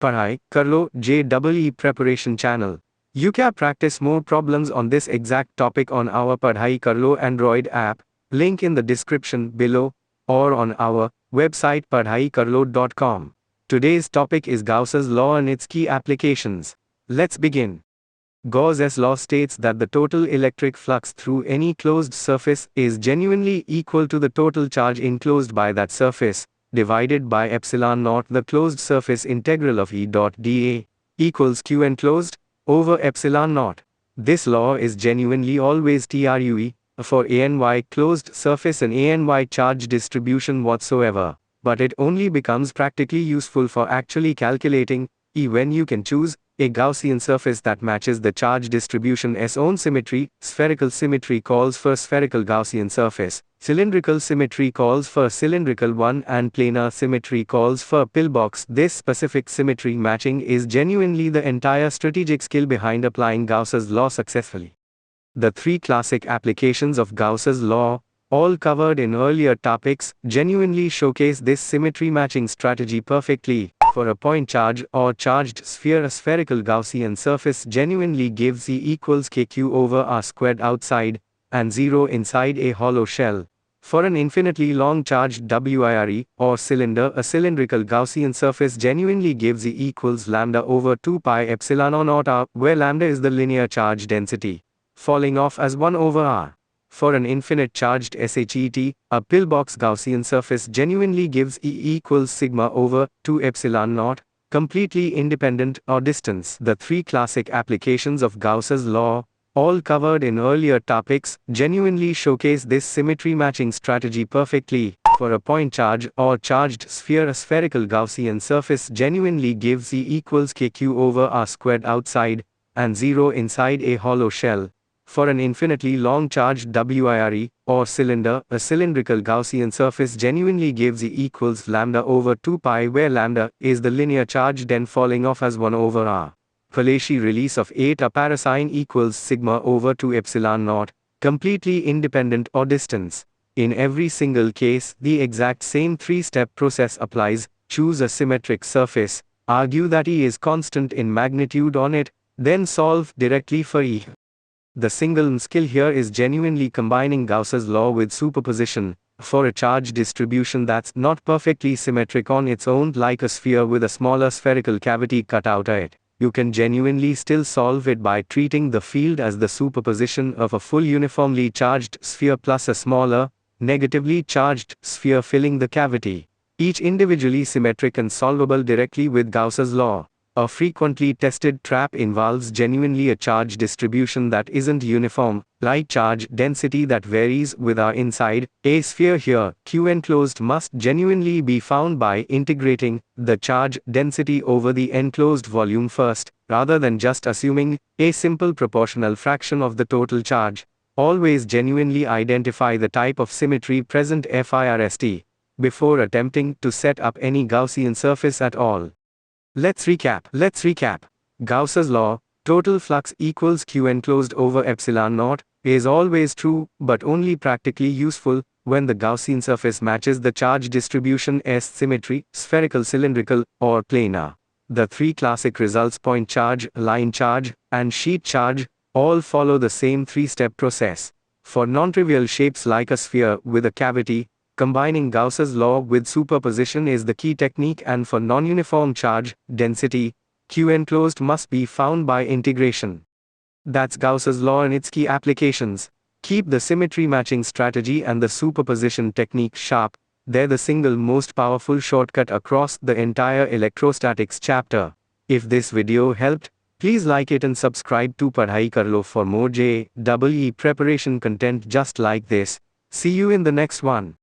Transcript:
Padhai Karlo JEE Preparation channel. You can practice more problems on this exact topic on our Padhai Karlo Android app, link in the description below, or on our website padhaikarlo.com. Today's topic is Gauss's law and its key applications. Let's begin. Gauss's law states that the total electric flux through any closed surface is genuinely equal to the total charge enclosed by that surface, divided by epsilon naught. The closed surface integral of E dot dA equals Q enclosed over epsilon naught. This law is genuinely always true for any closed surface and any charge distribution whatsoever, but it only becomes practically useful for actually calculating E when you can choose a Gaussian surface that matches the charge distribution S own symmetry. Spherical symmetry calls for spherical Gaussian surface, cylindrical symmetry calls for cylindrical one, and planar symmetry calls for pillbox. This specific symmetry matching is genuinely the entire strategic skill behind applying Gauss's law successfully. The three classic applications of Gauss's law, all covered in earlier topics, genuinely showcase this symmetry matching strategy perfectly. For a point charge or charged sphere, a spherical Gaussian surface genuinely gives E equals kq over r squared outside, and 0 inside a hollow shell. For an infinitely long charged WIRE, or cylinder, a cylindrical Gaussian surface genuinely gives E equals lambda over 2 pi epsilon naught r, where lambda is the linear charge density, falling off as 1 over r. For an infinite charged SHET, a pillbox Gaussian surface genuinely gives E equals sigma over 2 epsilon naught, completely independent of distance. The three classic applications of Gauss's law, all covered in earlier topics, genuinely showcase this symmetry matching strategy perfectly. For a point charge or charged sphere, a spherical Gaussian surface genuinely gives E equals kq over r squared outside, and 0 inside a hollow shell. For an infinitely long charged WIRE, or cylinder, a cylindrical Gaussian surface genuinely gives E equals lambda over 2 pi, where lambda is the linear charge den falling off as 1 over r. Palicci release of 8 a parasine equals sigma over 2 epsilon naught, completely independent of distance. In every single case, the exact same three-step process applies. Choose a symmetric surface, argue that E is constant in magnitude on it, then solve directly for E. The single skill here is genuinely combining Gauss's law with superposition. For a charge distribution that's not perfectly symmetric on its own, like a sphere with a smaller spherical cavity cut out of it, you can genuinely still solve it by treating the field as the superposition of a full uniformly charged sphere plus a smaller, negatively charged sphere filling the cavity, each individually symmetric and solvable directly with Gauss's law. A frequently tested trap involves genuinely a charge distribution that isn't uniform, like charge density that varies with r inside a sphere. Here, Q enclosed must genuinely be found by integrating the charge density over the enclosed volume first, rather than just assuming a simple proportional fraction of the total charge. Always genuinely identify the type of symmetry present first before attempting to set up any Gaussian surface at all. Let's recap. Gauss's law, total flux equals Q enclosed over epsilon naught, is always true, but only practically useful when the Gaussian surface matches the charge distribution S symmetry, spherical, cylindrical, or planar. The three classic results, point charge, line charge, and sheet charge, all follow the same three-step process. For non-trivial shapes like a sphere with a cavity, combining Gauss's law with superposition is the key technique, and for non-uniform charge density, Q enclosed must be found by integration. That's Gauss's law and its key applications. Keep the symmetry matching strategy and the superposition technique sharp. They're the single most powerful shortcut across the entire electrostatics chapter. If this video helped, please like it and subscribe to Padhai Karlo for more JEE preparation content just like this. See you in the next one.